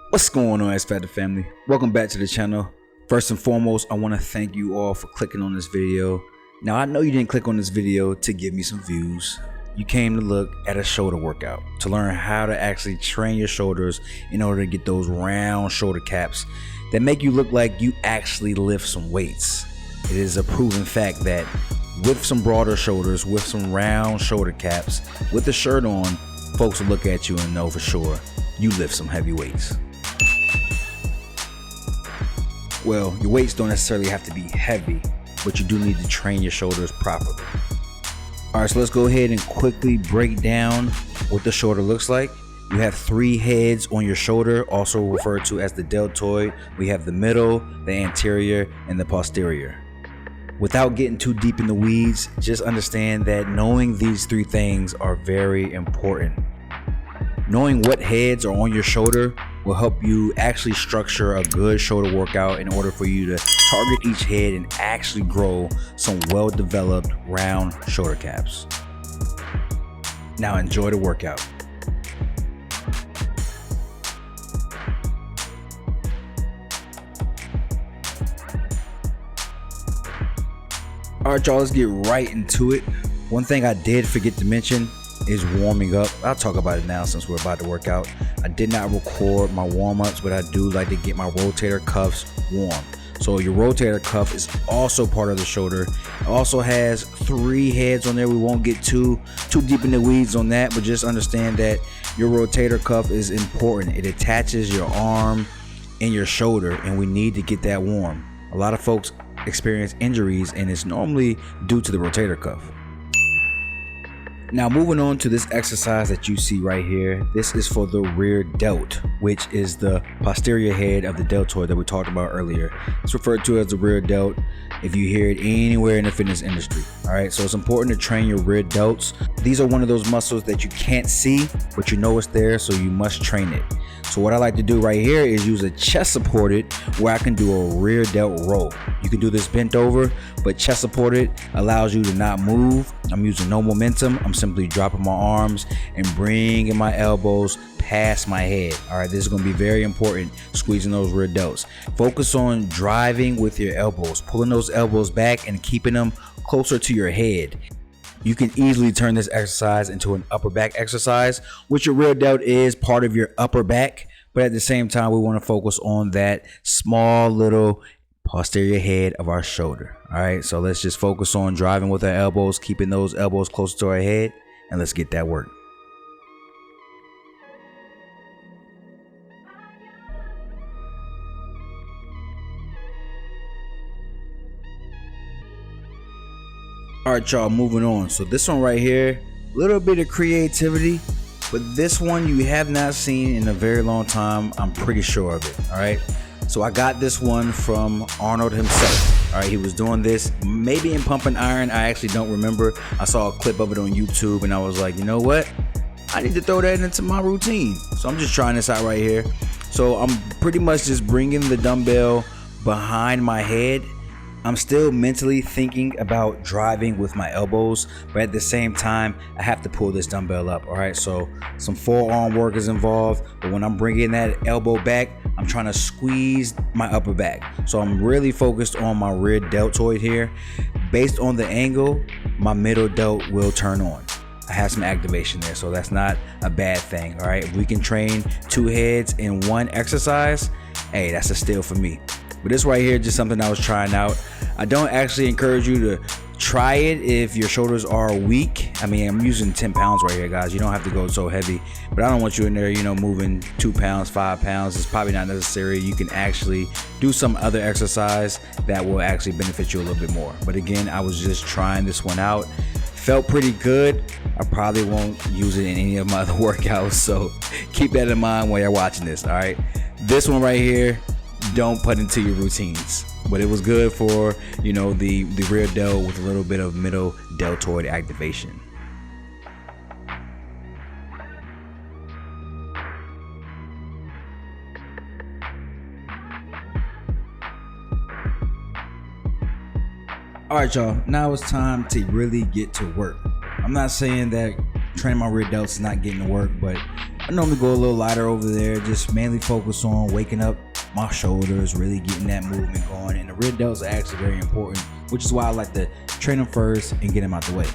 What's going on, XFACTOR family? Welcome back to the channel. First and foremost, I want to thank you all for clicking on this video. Now, I know you didn't click on this video to give me some views. You came to look at a shoulder workout, to learn how to actually train your shoulders in order to get those round shoulder caps that make you look like you actually lift some weights. It is a proven fact that with some broader shoulders, with some round shoulder caps, with the shirt on, folks will look at you and know for sure you lift some heavy weights. Well, your weights don't necessarily have to be heavy, but you do need to train your shoulders properly. Alright, so let's go ahead and quickly break down what the shoulder looks like. You have three heads on your shoulder, also referred to as the deltoid. We have the middle, the anterior, and the posterior. Without getting too deep in the weeds, just understand that knowing these three things are very important. Knowing what heads are on your shoulder will help you actually structure a good shoulder workout in order for you to target each head and actually grow some well-developed round shoulder caps. Now enjoy the workout. Alright y'all, let's get right into it. One thing I did forget to mention is warming up. I'll talk about it now since we're about to work out. I did not record my warm-ups, but I do like to get my rotator cuffs warm. So your rotator cuff is also part of the shoulder. It also has three heads on there. We won't get too deep in the weeds on that, but just understand that your rotator cuff is important. It attaches your arm and your shoulder, and we need to get that warm. A lot of folks experience injuries, and it's normally due to the rotator cuff. Now moving on to this exercise that you see right here, this is for the rear delt, which is the posterior head of the deltoid that we talked about earlier. It's referred to as the rear delt if you hear it anywhere in the fitness industry. All right, so it's important to train your rear delts. These are one of those muscles that you can't see, but you know it's there, so you must train it. So what I like to do right here is use a chest supported where I can do a rear delt row. You can do this bent over, but chest supported allows you to not move. I'm using no momentum. I'm simply dropping my arms and bringing my elbows past my head. All right, this is going to be very important, squeezing those rear delts. Focus on driving with your elbows, pulling those elbows back and keeping them closer to your head. You can easily turn this exercise into an upper back exercise, which your rear delt is part of your upper back, but at the same time, we want to focus on that small little posterior head of our shoulder. All right, so let's just focus on driving with our elbows, keeping those elbows close to our head, and let's get that work. All right, y'all, moving on. So this one right here, a little bit of creativity, but this one you have not seen in a very long time. I'm pretty sure of it. All right. So I got this one from Arnold himself. All right, he was doing this maybe in Pump and Iron. I actually don't remember. I saw a clip of it on YouTube and I was like, you know what? I need to throw that into my routine. So I'm just trying this out right here. So I'm pretty much just bringing the dumbbell behind my head. I'm still mentally thinking about driving with my elbows, but at the same time, I have to pull this dumbbell up. All right, so some forearm work is involved, but when I'm bringing that elbow back, I'm trying to squeeze my upper back. So I'm really focused on my rear deltoid here. Based on the angle, my middle delt will turn on. I have some activation there, so that's not a bad thing. All right, if we can train two heads in one exercise, hey, that's a steal for me. But this right here, just something I was trying out. I don't actually encourage you to try it if your shoulders are weak. I mean, I'm using 10 pounds right here, guys. You don't have to go so heavy, but I don't want you in there, you know, moving 2 pounds, 5 pounds. It's probably not necessary. You can actually do some other exercise that will actually benefit you a little bit more. But again, I was just trying this one out. Felt pretty good. I probably won't use it in any of my other workouts, so keep that in mind when you're watching this. All right, this one right here, don't put into your routines, but it was good for, you know, the rear delt with a little bit of middle deltoid activation. All right, y'all, now it's time to really get to work. I'm not saying that training my rear delts is not getting to work, but I normally go a little lighter over there, just mainly focus on waking up my shoulders, really getting that movement going. And the rear delts are actually very important, which is why I like to train them first and get them out the way.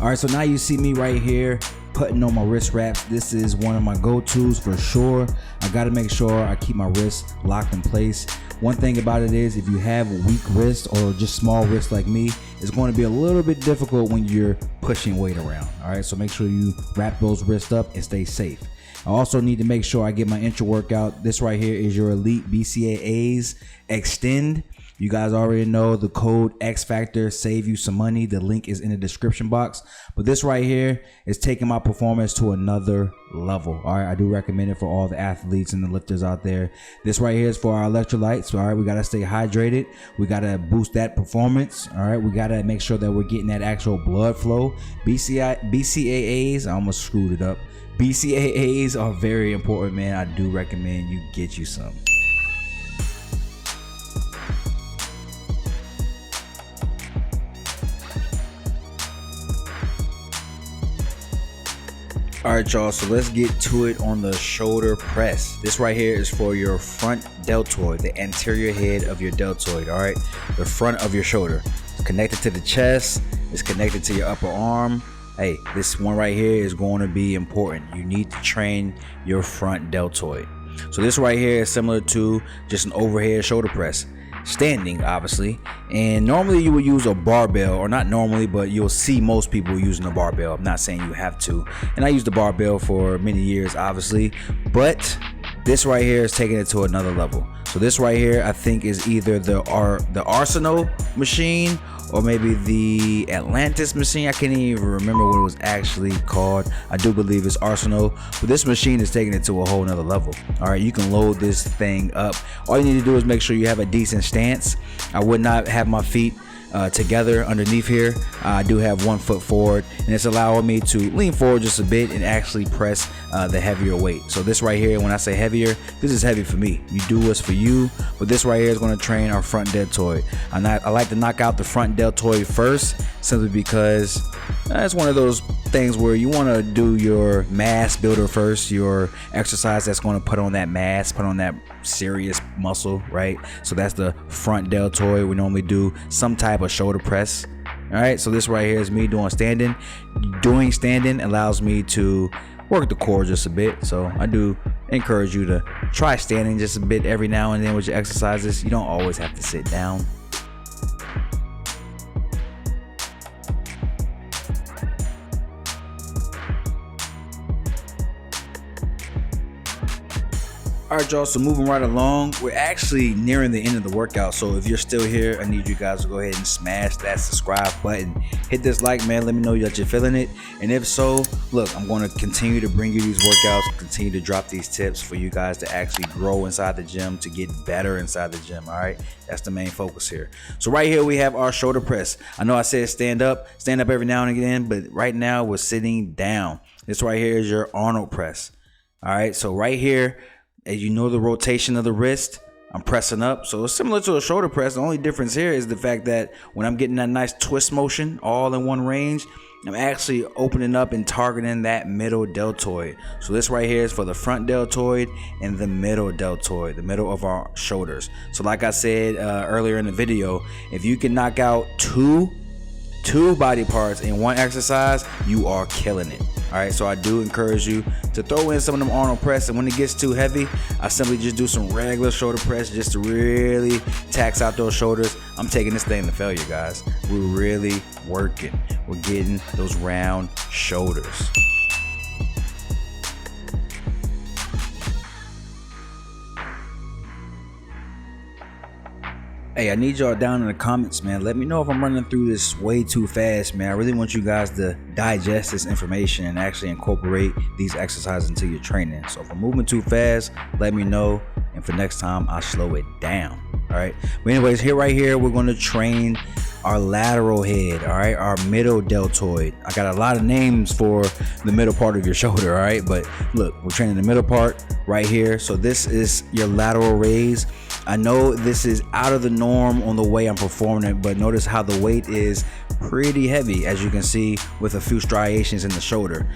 All right, so now you see me right here putting on my wrist wraps. This is one of my go-tos for sure. I gotta make sure I keep my wrists locked in place. One thing about it is, if you have weak wrists or just small wrists like me, it's going to be a little bit difficult when you're pushing weight around. All right, so make sure you wrap those wrists up and stay safe. I also need to make sure I get my intra workout. This right here is your Elite BCAAs Extend. You guys already know the code XFACTOR save you some money. The link is in the description box. But this right here is taking my performance to another level. All right, I do recommend it for all the athletes and the lifters out there. This right here is for our electrolytes. All right, we got to stay hydrated. We got to boost that performance. All right, we got to make sure that we're getting that actual blood flow. BCAAs, I almost screwed it up. BCAAs are very important, man. I do recommend you get you some. All right, y'all, so let's get to it on the shoulder press. This right here is for your front deltoid, the anterior head of your deltoid. All right, the front of your shoulder. It's connected to the chest. It's connected to your upper arm. Hey, this one right here is going to be important. You need to train your front deltoid. So this right here is similar to just an overhead shoulder press, standing obviously, and normally you would use a barbell, or not normally, but you'll see most people using a barbell. I'm not saying you have to, and I used the barbell for many years obviously, but this right here is taking it to another level. So this right here I think is either the Arsenal machine or maybe the Atlantis machine. I can't even remember what it was actually called. I do believe it's Arsenal, but this machine is taking it to a whole nother level. All right, you can load this thing up. All you need to do is make sure you have a decent stance. I would not have my feet together underneath here. I do have one foot forward, and it's allowing me to lean forward just a bit and actually press the heavier weight. So this right here, when I say heavier, this is heavy for me. You do what's for you, but this right here is going to train our front deltoid. I like to knock out the front deltoid first, simply because it's one of those things where you want to do your mass builder first, your exercise that's going to put on that mass, put on that serious muscle, right? So that's the front deltoid. We normally do some type of shoulder press. All right, so this right here is me doing standing. Doing standing allows me to work the core just a bit. So I do encourage you to try standing just a bit every now and then with your exercises. You don't always have to sit down. All right, y'all, so moving right along, we're actually nearing the end of the workout. So if you're still here, I need you guys to go ahead and smash that subscribe button. Hit this like, man. Let me know that you're feeling it. And if so, look, I'm going to continue to bring you these workouts, continue to drop these tips for you guys to actually grow inside the gym, to get better inside the gym. All right, that's the main focus here. So right here we have our shoulder press. I know I said stand up every now and again, but right now we're sitting down. This right here is your Arnold press. All right, so right here, as you know, the rotation of the wrist, I'm pressing up. So it's similar to a shoulder press. The only difference here is the fact that when I'm getting that nice twist motion all in one range, I'm actually opening up and targeting that middle deltoid. So this right here is for the front deltoid and the middle deltoid, the middle of our shoulders. So like I said earlier in the video, if you can knock out two body parts in one exercise, you are killing it. All right, so I do encourage you to throw in some of them Arnold press, and when it gets too heavy, I simply just do some regular shoulder press just to really tax out those shoulders. I'm taking this thing to failure, guys. We're really working. We're getting those round shoulders. Hey, I need y'all down in the comments, man. Let me know if I'm running through this way too fast, man. I really want you guys to digest this information and actually incorporate these exercises into your training. So if I'm moving too fast, let me know, and for next time, I'll slow it down. All right. But anyways, right here, we're going to train our lateral head, all right, our middle deltoid. I got a lot of names for the middle part of your shoulder, all right, but look, we're training the middle part right here. So this is your lateral raise. I know this is out of the norm on the way I'm performing it, but notice how the weight is pretty heavy, as you can see, with a few striations in the shoulder.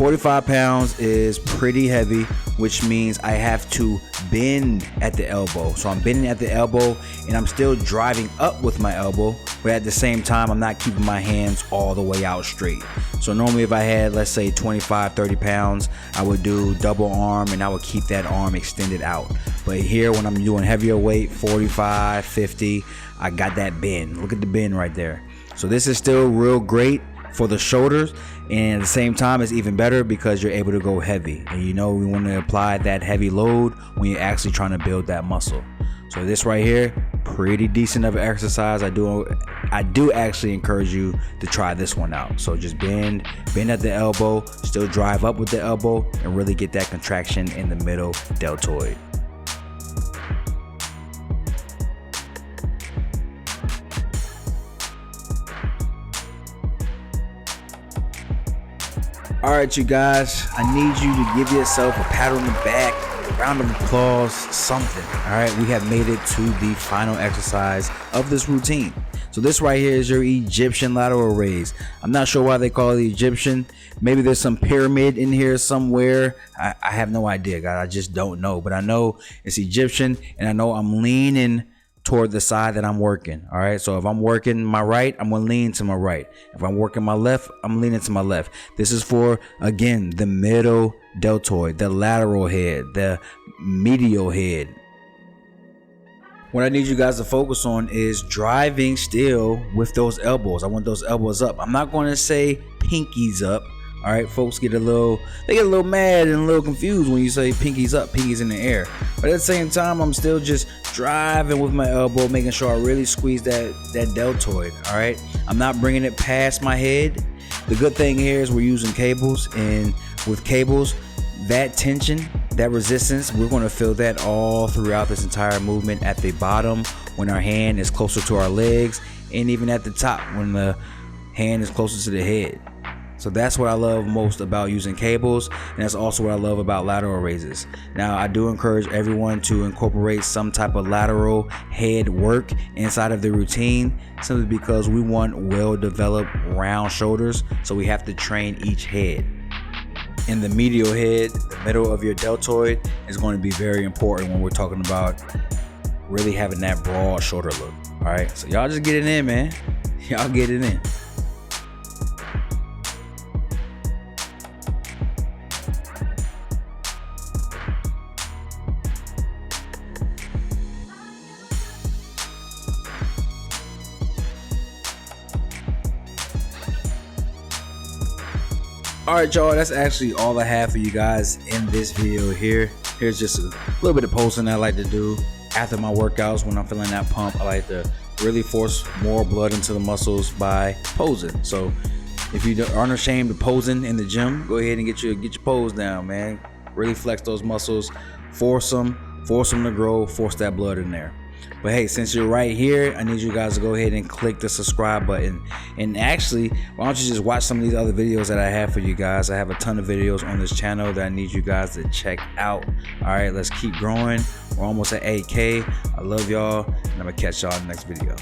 45 pounds is pretty heavy, which means I have to bend at the elbow. So I'm bending at the elbow and I'm still driving up with my elbow, but at the same time, I'm not keeping my hands all the way out straight. So normally if I had, let's say 25, 30 pounds, I would do double arm and I would keep that arm extended out. But here when I'm doing heavier weight, 45, 50, I got that bend. Look at the bend right there. So this is still real great for the shoulders, and at the same time it's even better because you're able to go heavy, and you know we want to apply that heavy load when you're actually trying to build that muscle. So this right here, pretty decent of an exercise. I do actually encourage you to try this one out. So just bend at the elbow, still drive up with the elbow, and really get that contraction in the middle deltoid. All right, you guys, I need you to give yourself a pat on the back, a round of applause, something. All right, we have made it to the final exercise of this routine. So this right here is your Egyptian lateral raise. I'm not sure why they call it Egyptian. Maybe there's some pyramid in here somewhere. I have no idea, guys. I just don't know. But I know it's Egyptian, and I know I'm leaning toward the side that I'm working. All right, so if I'm working my right, I'm gonna lean to my right. If I'm working my left, I'm leaning to my left. This is for, again, the middle deltoid, the lateral head, the medial head. What I need you guys to focus on is driving still with those elbows. I want those elbows up. I'm not going to say pinkies up. All right, folks get a little mad and a little confused when you say pinkies up, pinkies in the air. But at the same time, I'm still just driving with my elbow, making sure I really squeeze that deltoid. All right, I'm not bringing it past my head. The good thing here is we're using cables, and with cables, that tension, that resistance, we're going to feel that all throughout this entire movement, at the bottom when our hand is closer to our legs, and even at the top when the hand is closer to the head. So that's what I love most about using cables, and that's also what I love about lateral raises. Now, I do encourage everyone to incorporate some type of lateral head work inside of the routine, simply because we want well-developed round shoulders, so we have to train each head. In the medial head, the middle of your deltoid is going to be very important when we're talking about really having that broad shoulder look. All right, so y'all just get it in, man. Y'all get it in. All right, y'all, that's actually all I have for you guys in this video here. Here's just a little bit of posing I like to do after my workouts. When I'm feeling that pump, I like to really force more blood into the muscles by posing. So if you aren't ashamed of posing in the gym, go ahead and get your pose down, man. Really flex those muscles, force them to grow, force that blood in there. But hey, since you're right here, I need you guys to go ahead and click the subscribe button. And actually, why don't you just watch some of these other videos that I have for you guys. I have a ton of videos on this channel that I need you guys to check out. All right, let's keep growing. We're almost at 8K. I love y'all, and I'm gonna catch y'all in the next video.